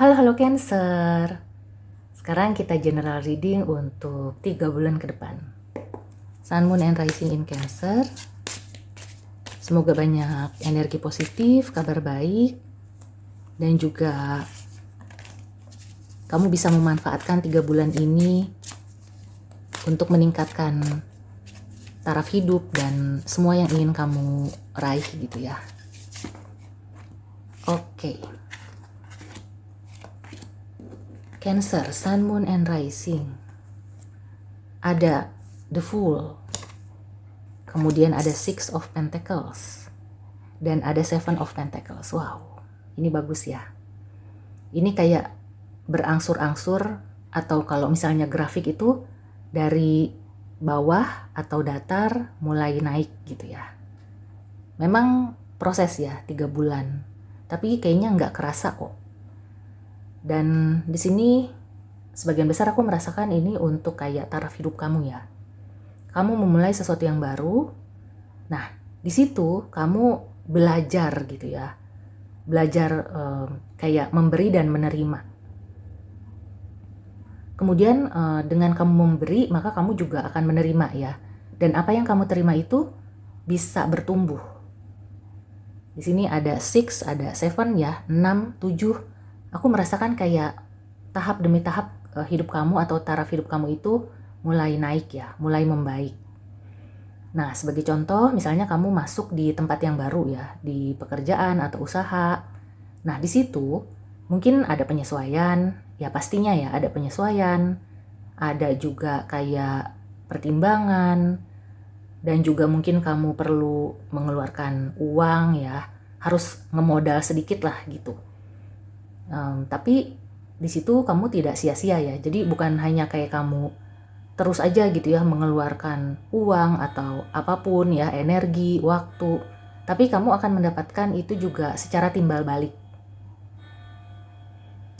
Halo halo Cancer. Sekarang kita general reading untuk 3 bulan ke depan. Sun, Moon, and Rising in Cancer. Semoga banyak energi positif, kabar baik, dan juga kamu bisa memanfaatkan 3 bulan ini untuk meningkatkan taraf hidup dan semua yang ingin kamu raih gitu ya. Oke. Cancer, Sun, Moon, and Rising. Ada The Fool, kemudian ada Six of Pentacles, dan ada Seven of Pentacles. Wow, ini bagus ya. Ini kayak berangsur-angsur, atau kalau misalnya grafik itu dari bawah atau datar mulai naik gitu ya. Memang proses ya 3 bulan, tapi kayaknya nggak kerasa kok. Dan di sini sebagian besar aku merasakan ini untuk kayak taraf hidup kamu ya. Kamu memulai sesuatu yang baru. Nah, di situ kamu belajar gitu ya. Belajar kayak memberi dan menerima. Kemudian dengan kamu memberi, maka kamu juga akan menerima ya. Dan apa yang kamu terima itu bisa bertumbuh. Di sini ada 6, ada 7 ya, 6, 7. Aku merasakan kayak tahap demi tahap hidup kamu atau taraf hidup kamu itu mulai naik ya, mulai membaik. Nah, sebagai contoh, misalnya kamu masuk di tempat yang baru ya, di pekerjaan atau usaha. Nah, di situ mungkin ada penyesuaian, ya pastinya ya ada penyesuaian, ada juga kayak pertimbangan, dan juga mungkin kamu perlu mengeluarkan uang ya, harus ngemodal sedikit lah gitu. Tapi di situ kamu tidak sia-sia ya, jadi bukan hanya kayak kamu terus aja gitu ya mengeluarkan uang atau apapun ya, energi, waktu, tapi kamu akan mendapatkan itu juga secara timbal balik.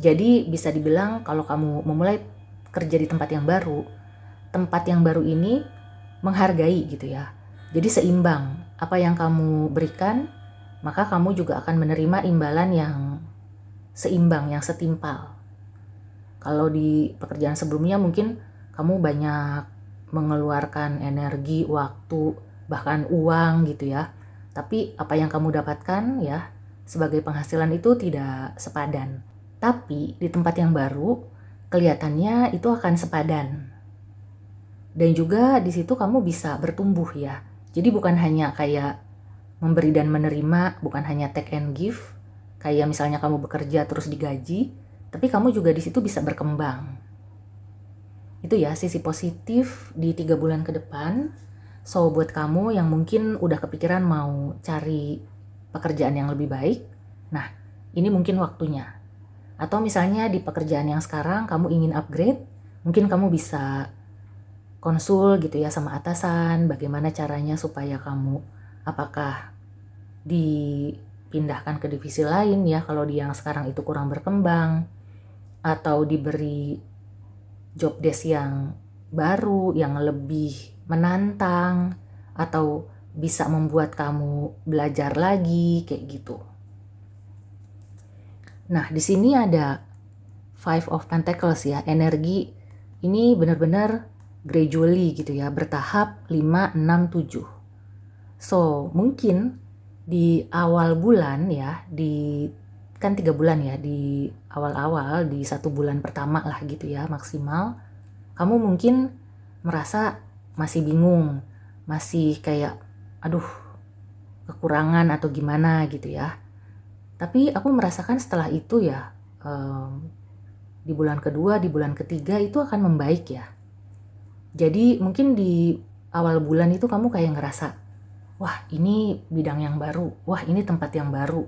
Jadi bisa dibilang kalau kamu memulai kerja di tempat yang baru ini menghargai gitu ya. Jadi seimbang, apa yang kamu berikan, maka kamu juga akan menerima imbalan yang seimbang, yang setimpal. Kalau di pekerjaan sebelumnya mungkin kamu banyak mengeluarkan energi, waktu, bahkan uang gitu ya. Tapi apa yang kamu dapatkan ya sebagai penghasilan itu tidak sepadan. Tapi di tempat yang baru kelihatannya itu akan sepadan. Dan juga di situ kamu bisa bertumbuh ya. Jadi bukan hanya kayak memberi dan menerima, bukan hanya take and give, kayak misalnya kamu bekerja terus digaji, tapi kamu juga di situ bisa berkembang. Itu ya sisi positif di 3 bulan ke depan. So buat kamu yang mungkin udah kepikiran mau cari pekerjaan yang lebih baik, nah ini mungkin waktunya. Atau misalnya di pekerjaan yang sekarang kamu ingin upgrade, mungkin kamu bisa konsul gitu ya sama atasan, bagaimana caranya supaya kamu apakah dipindahkan ke divisi lain ya kalau di yang sekarang itu kurang berkembang, atau diberi job desk yang baru, yang lebih menantang, atau bisa membuat kamu belajar lagi kayak gitu. Nah, di sini ada Five of Pentacles ya, energi ini benar-benar gradually gitu ya, bertahap 5, 6, 7. So, mungkin di awal bulan ya, kan 3 bulan ya, di awal-awal di 1 bulan pertama lah gitu ya maksimal, kamu mungkin merasa masih bingung, masih kayak aduh kekurangan atau gimana gitu ya. Tapi aku merasakan setelah itu ya, di bulan kedua, di bulan ketiga itu akan membaik ya. Jadi mungkin di awal bulan itu kamu kayak ngerasa, wah ini bidang yang baru, wah ini tempat yang baru.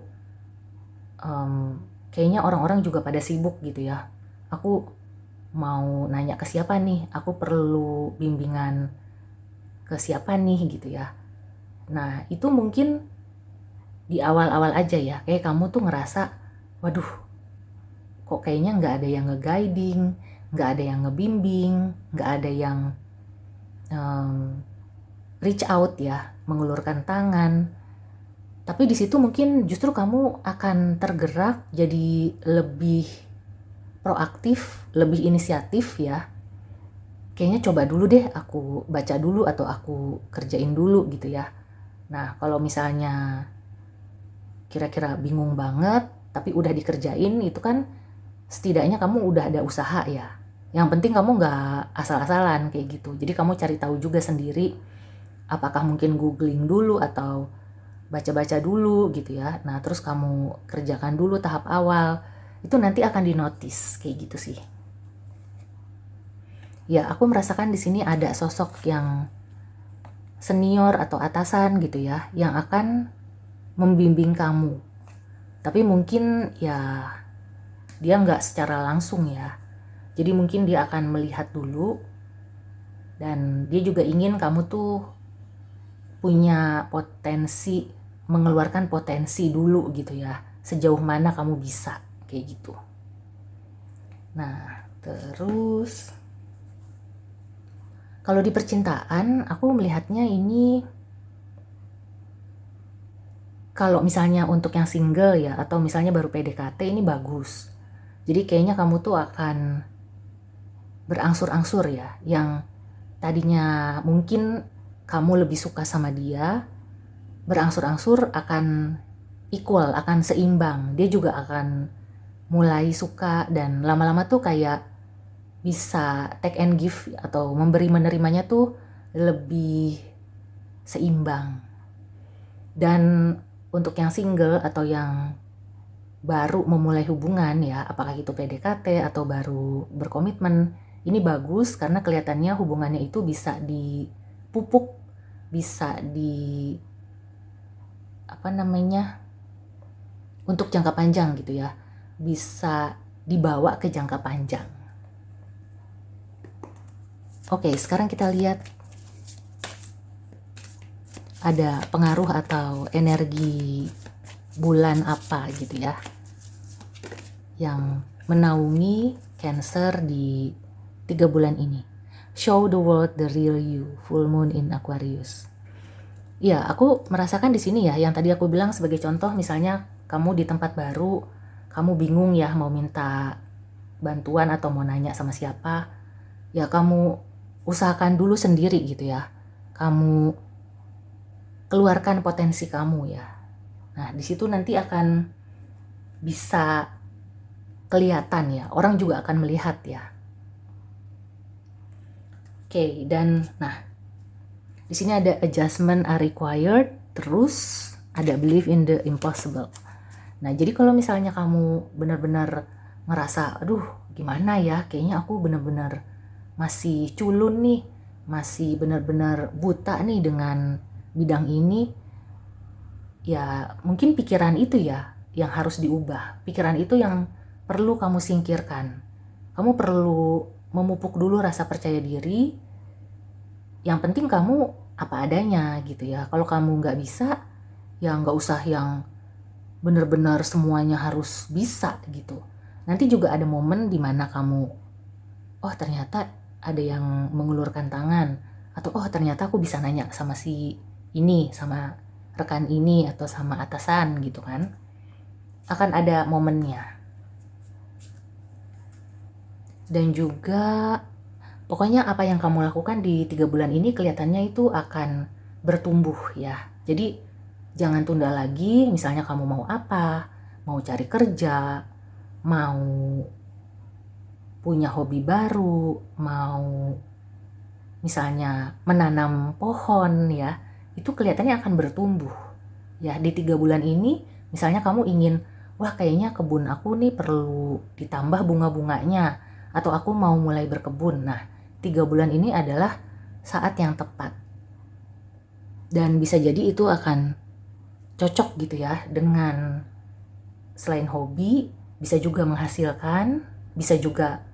Kayaknya orang-orang juga pada sibuk gitu ya. Aku mau nanya ke siapa nih, aku perlu bimbingan ke siapa nih gitu ya. Nah itu mungkin di awal-awal aja ya, kayak kamu tuh ngerasa, waduh kok kayaknya nggak ada yang nge-guiding, nggak ada yang ngebimbing, nggak ada yang reach out ya, mengulurkan tangan. Tapi di situ mungkin justru kamu akan tergerak jadi lebih proaktif, lebih inisiatif ya, kayaknya coba dulu deh, aku baca dulu atau aku kerjain dulu gitu ya. Nah, kalau misalnya kira-kira bingung banget tapi udah dikerjain, itu kan setidaknya kamu udah ada usaha ya. Yang penting kamu nggak asal-asalan kayak gitu. Jadi kamu cari tahu juga sendiri, apakah mungkin googling dulu atau baca-baca dulu gitu ya. Nah, terus kamu kerjakan dulu tahap awal. Itu nanti akan dinotis kayak gitu sih. Ya, aku merasakan di sini ada sosok yang senior atau atasan gitu ya, yang akan membimbing kamu. Tapi mungkin ya dia nggak secara langsung ya. Jadi mungkin dia akan melihat dulu, dan dia juga ingin kamu tuh punya potensi, mengeluarkan potensi dulu gitu ya. Sejauh mana kamu bisa, kayak gitu. Nah, terus kalau di percintaan, aku melihatnya ini, kalau misalnya untuk yang single ya, atau misalnya baru PDKT, ini bagus. Jadi kayaknya kamu tuh akan berangsur-angsur ya, yang tadinya mungkin kamu lebih suka sama dia, berangsur-angsur akan equal, akan seimbang. Dia juga akan mulai suka, dan lama-lama tuh kayak bisa take and give atau memberi menerimanya tuh lebih seimbang. Dan untuk yang single atau yang baru memulai hubungan ya, apakah itu PDKT atau baru berkomitmen, ini bagus karena kelihatannya hubungannya itu bisa dipupuk, bisa untuk jangka panjang gitu ya, bisa dibawa ke jangka panjang. Oke, sekarang kita lihat ada pengaruh atau energi bulan apa gitu ya yang menaungi Cancer di 3 bulan ini. Show the world the real you, full moon in Aquarius. Ya, aku merasakan di sini ya, yang tadi aku bilang sebagai contoh, misalnya kamu di tempat baru, kamu bingung ya mau minta bantuan atau mau nanya sama siapa, ya kamu usahakan dulu sendiri gitu ya. Kamu keluarkan potensi kamu ya. Nah, di situ nanti akan bisa kelihatan ya. Orang juga akan melihat ya. Oke, dan nah di sini ada adjustment are required, terus ada believe in the impossible. Nah, jadi kalau misalnya kamu benar-benar ngerasa, aduh gimana ya, kayaknya aku benar-benar masih culun nih, masih benar-benar buta nih dengan bidang ini, ya mungkin pikiran itu ya yang harus diubah. Pikiran itu yang perlu kamu singkirkan. Kamu perlu memupuk dulu rasa percaya diri. Yang penting kamu apa adanya gitu ya. Kalau kamu nggak bisa, ya nggak usah yang benar-benar semuanya harus bisa gitu. Nanti juga ada momen dimana kamu, oh ternyata ada yang mengulurkan tangan, atau oh ternyata aku bisa nanya sama si ini, sama rekan ini, atau sama atasan gitu kan. Akan ada momennya. Dan juga pokoknya apa yang kamu lakukan di 3 bulan ini kelihatannya itu akan bertumbuh ya. Jadi jangan tunda lagi, misalnya kamu mau apa, mau cari kerja, mau punya hobi baru, mau misalnya menanam pohon ya, itu kelihatannya akan bertumbuh. Ya, di 3 bulan ini misalnya kamu ingin, wah kayaknya kebun aku nih perlu ditambah bunga-bunganya, atau aku mau mulai berkebun. Nah, 3 bulan ini adalah saat yang tepat. Dan bisa jadi itu akan cocok gitu ya dengan, selain hobi, bisa juga menghasilkan, bisa juga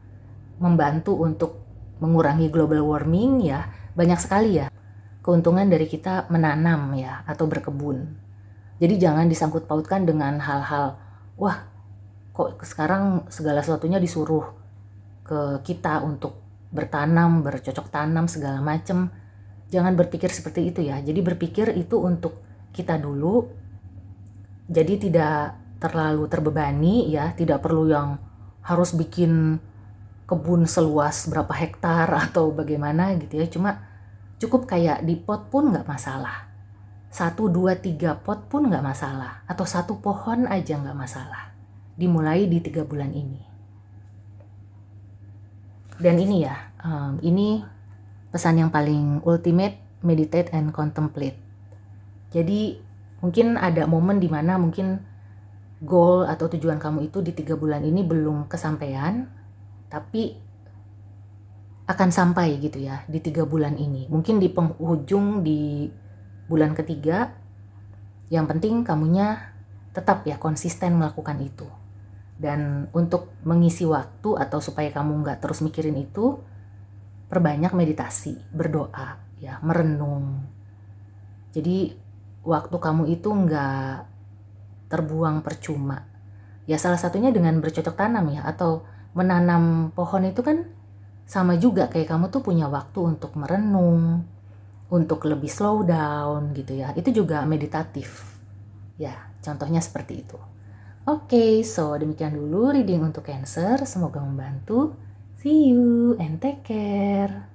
membantu untuk mengurangi global warming ya. Banyak sekali ya keuntungan dari kita menanam ya atau berkebun. Jadi jangan disangkut pautkan dengan hal-hal, wah kok sekarang segala sesuatunya disuruh ke kita untuk bertanam, bercocok tanam segala macem. Jangan berpikir seperti itu ya. Jadi berpikir itu untuk kita dulu. Jadi tidak terlalu terbebani ya, tidak perlu yang harus bikin kebun seluas berapa hektar atau bagaimana gitu ya. Cuma cukup kayak di pot pun nggak masalah. 1, 2, 3 pot pun nggak masalah. Atau 1 pohon aja nggak masalah. Dimulai di 3 bulan ini. Dan ini ya, ini pesan yang paling ultimate, meditate and contemplate. Jadi mungkin ada momen dimana mungkin goal atau tujuan kamu itu di 3 bulan ini belum kesampaian, tapi akan sampai gitu ya di 3 bulan ini. Mungkin di penghujung di bulan ketiga, yang penting kamunya tetap ya konsisten melakukan itu. Dan untuk mengisi waktu atau supaya kamu nggak terus mikirin itu, perbanyak meditasi, berdoa, ya, merenung. Jadi waktu kamu itu nggak terbuang percuma. Ya salah satunya dengan bercocok tanam ya, atau menanam pohon itu kan sama juga kayak kamu tuh punya waktu untuk merenung, untuk lebih slow down gitu ya. Itu juga meditatif. Ya, contohnya seperti itu. Oke, so demikian dulu reading untuk Cancer. Semoga membantu. See you and take care.